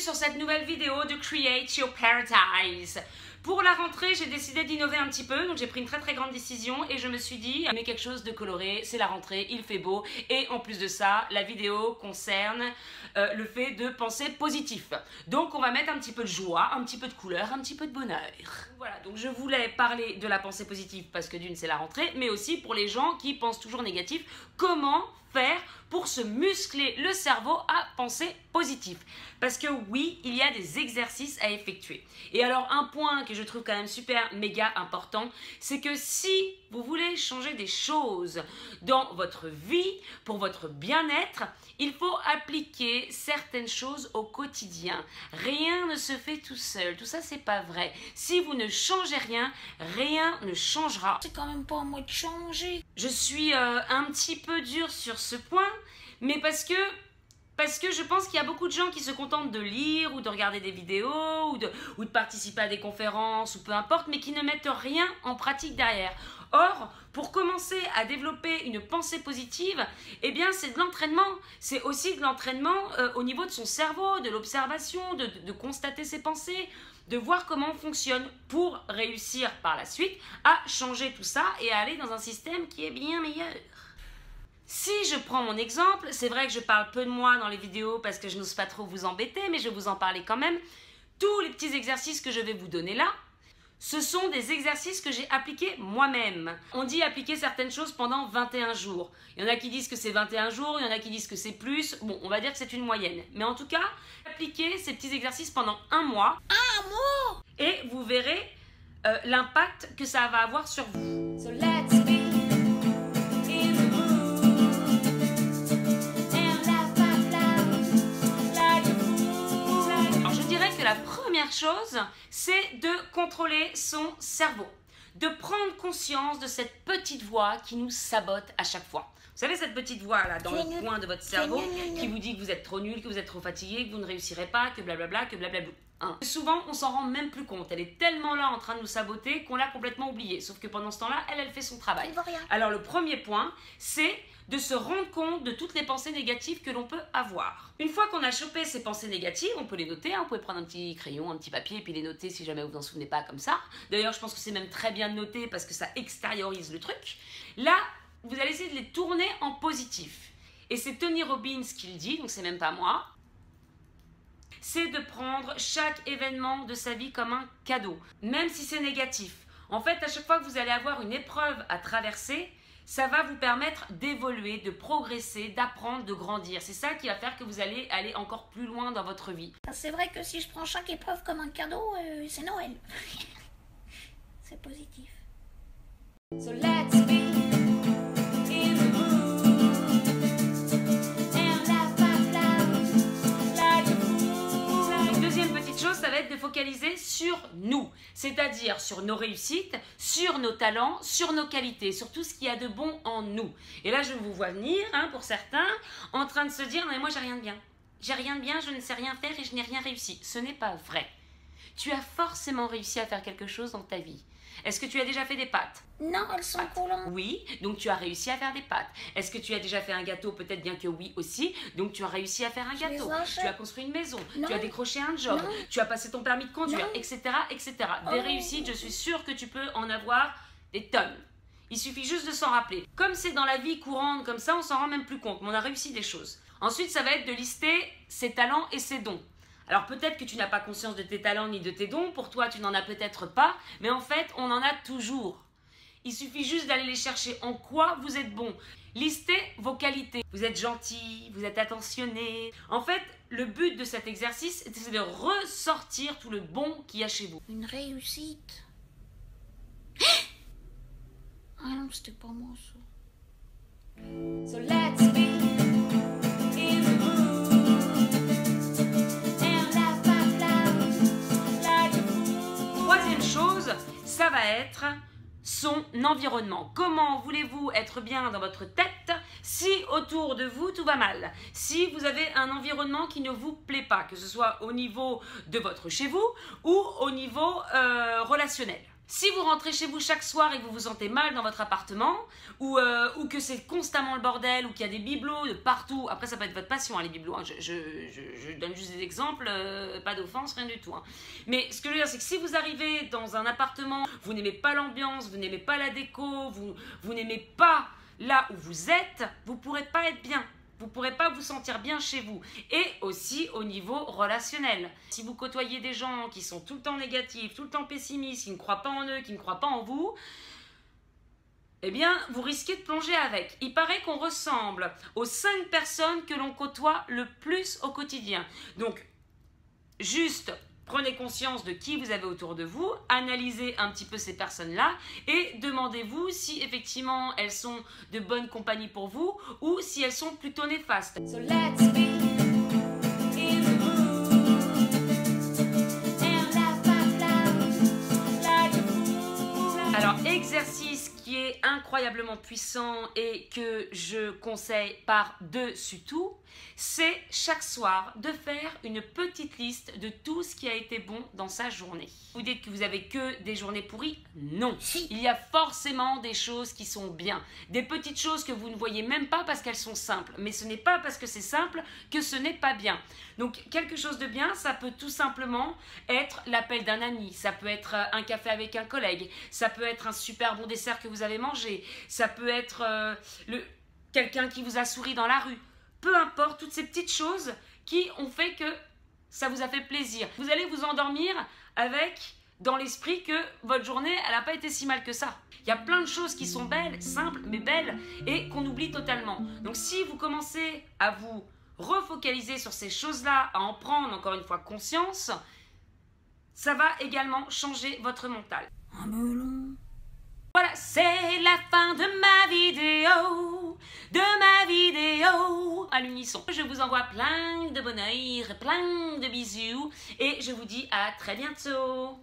sur cette nouvelle vidéo de Create Your Paradise. Pour la rentrée, j'ai décidé d'innover un petit peu, donc j'ai pris une très grande décision et je me suis dit, mais quelque chose de coloré, c'est la rentrée, il fait beau et en plus de ça, la vidéo concerne le fait de penser positif. Donc on va mettre un petit peu de joie, un petit peu de couleur, un petit peu de bonheur. Voilà, donc je voulais parler de la pensée positive parce que d'une c'est la rentrée, mais aussi pour les gens qui pensent toujours négatif, comment faire pour se muscler le cerveau à penser positif. Parce que oui, il y a des exercices à effectuer. Et alors un point que je trouve quand même super méga important, c'est que si vous voulez changer des choses dans votre vie, pour votre bien-être, il faut appliquer certaines choses au quotidien. Rien ne se fait tout seul. Tout ça, c'est pas vrai. Si vous ne changez rien, rien ne changera. C'est quand même pas à moi de changer. Je suis un petit peu dure sur ce point, mais parce que je pense qu'il y a beaucoup de gens qui se contentent de lire ou de regarder des vidéos ou de participer à des conférences ou peu importe, mais qui ne mettent rien en pratique derrière. Or, pour commencer à développer une pensée positive, eh bien c'est de l'entraînement. C'est aussi de l'entraînement au niveau de son cerveau, de l'observation, de constater ses pensées, de voir comment on fonctionne pour réussir par la suite à changer tout ça et à aller dans un système qui est bien meilleur. Si je prends mon exemple, c'est vrai que je parle peu de moi dans les vidéos parce que je n'ose pas trop vous embêter, mais je vais vous en parler quand même. Tous les petits exercices que je vais vous donner là, ce sont des exercices que j'ai appliqués moi-même. On dit appliquer certaines choses pendant 21 jours. Il y en a qui disent que c'est 21 jours, il y en a qui disent que c'est plus. Bon, on va dire que c'est une moyenne. Mais en tout cas, appliquez ces petits exercices pendant un mois. Un mois! Et vous verrez l'impact que ça va avoir sur vous. So let's be in the mood and laugh out loud like a fool. Alors je dirais que la première chose, c'est de contrôler son cerveau. De prendre conscience de cette petite voix qui nous sabote à chaque fois. Vous savez, cette petite voix là dans le coin de votre cerveau qui vous dit que vous êtes trop nul, que vous êtes trop fatigué, que vous ne réussirez pas, que blablabla, que blablabla. Souvent, on s'en rend même plus compte. Elle est tellement là en train de nous saboter qu'on l'a complètement oubliée. Sauf que pendant ce temps-là, elle fait son travail. Alors le premier point, c'est de se rendre compte de toutes les pensées négatives que l'on peut avoir. Une fois qu'on a chopé ces pensées négatives, on peut les noter, hein, vous pouvez prendre un petit crayon, un petit papier et puis les noter si jamais vous vous en souvenez pas comme ça. D'ailleurs, je pense que c'est même très bien de noter parce que ça extériorise le truc. Là, vous allez essayer de les tourner en positif. Et c'est Tony Robbins qui le dit, donc c'est même pas moi. C'est de prendre chaque événement de sa vie comme un cadeau, même si c'est négatif. En fait, à chaque fois que vous allez avoir une épreuve à traverser, ça va vous permettre d'évoluer, de progresser, d'apprendre, de grandir. C'est ça qui va faire que vous allez aller encore plus loin dans votre vie. C'est vrai que si je prends chaque épreuve comme un cadeau, c'est Noël. C'est positif. So let's be in the mood and laugh out loud like a fool. Une deuxième petite chose, ça va être de focaliser sur nous, c'est-à-dire sur nos réussites, sur nos talents, sur nos qualités, sur tout ce qu'il y a de bon en nous. Et là, je vous vois venir, hein, pour certains, en train de se dire « Non mais moi, j'ai rien de bien. J'ai rien de bien, je ne sais rien faire et je n'ai rien réussi. » Ce n'est pas vrai. Tu as forcément réussi à faire quelque chose dans ta vie. Est-ce que tu as déjà fait des pâtes? Non, elles sont coulantes. Oui, donc tu as réussi à faire des pâtes. Est-ce que tu as déjà fait un gâteau? Peut-être bien que oui aussi. Donc tu as réussi à faire un gâteau. Tu as construit une maison. Non. Tu as décroché un job. Non. Tu as passé ton permis de conduire, Non. etc., etc. Des réussites, je suis sûre que tu peux en avoir des tonnes. Il suffit juste de s'en rappeler. Comme c'est dans la vie courante comme ça, on s'en rend même plus compte. Mais on a réussi des choses. Ensuite, ça va être de lister ses talents et ses dons. Alors peut-être que tu n'as pas conscience de tes talents ni de tes dons, pour toi tu n'en as peut-être pas, mais en fait on en a toujours. Il suffit juste d'aller les chercher. En quoi vous êtes bon? Listez vos qualités. Vous êtes gentil, vous êtes attentionné. En fait, le but de cet exercice, c'est de ressortir tout le bon qu'il y a chez vous. Une réussite. Ah non, c'était pas moi ça. So let's be in the mood and laugh out loud like a fool. Troisième chose, ça va être son environnement. Comment voulez-vous être bien dans votre tête si autour de vous tout va mal? Si vous avez un environnement qui ne vous plaît pas, que ce soit au niveau de votre chez vous ou au niveau relationnel. Si vous rentrez chez vous chaque soir et que vous vous sentez mal dans votre appartement, ou que c'est constamment le bordel, ou qu'il y a des bibelots de partout, après ça peut être votre passion, hein, les bibelots, hein, je donne juste des exemples, pas d'offense, rien du tout. Hein. Mais ce que je veux dire, c'est que si vous arrivez dans un appartement, vous n'aimez pas l'ambiance, vous n'aimez pas la déco, vous n'aimez pas là où vous êtes, vous ne pourrez pas être bien. Vous ne pourrez pas vous sentir bien chez vous. Et aussi au niveau relationnel. Si vous côtoyez des gens qui sont tout le temps négatifs, tout le temps pessimistes, qui ne croient pas en eux, qui ne croient pas en vous, eh bien, vous risquez de plonger avec. Il paraît qu'on ressemble aux 5 personnes que l'on côtoie le plus au quotidien. Donc, juste prenez conscience de qui vous avez autour de vous, analysez un petit peu ces personnes-là et demandez-vous si effectivement elles sont de bonne compagnie pour vous ou si elles sont plutôt néfastes. So let's be in the mood. Alors, exercice qui est incroyablement puissant et que je conseille par-dessus tout, c'est chaque soir de faire une petite liste de tout ce qui a été bon dans sa journée. Vous dites que vous avez que des journées pourries? Non. Il y a forcément des choses qui sont bien. Des petites choses que vous ne voyez même pas parce qu'elles sont simples. Mais ce n'est pas parce que c'est simple que ce n'est pas bien. Donc quelque chose de bien, ça peut tout simplement être l'appel d'un ami. Ça peut être un café avec un collègue. Ça peut être un super bon dessert que vous avez mangé. Ça peut être quelqu'un qui vous a souri dans la rue. Peu importe, toutes ces petites choses qui ont fait que ça vous a fait plaisir. Vous allez vous endormir avec dans l'esprit que votre journée, elle n'a pas été si mal que ça. Il y a plein de choses qui sont belles, simples, mais belles, et qu'on oublie totalement. Donc si vous commencez à vous refocaliser sur ces choses-là, à en prendre encore une fois conscience, ça va également changer votre mental. Un melon. Voilà, c'est la fin de ma vidéo, à l'unisson. Je vous envoie plein de bonheur, plein de bisous et je vous dis à très bientôt.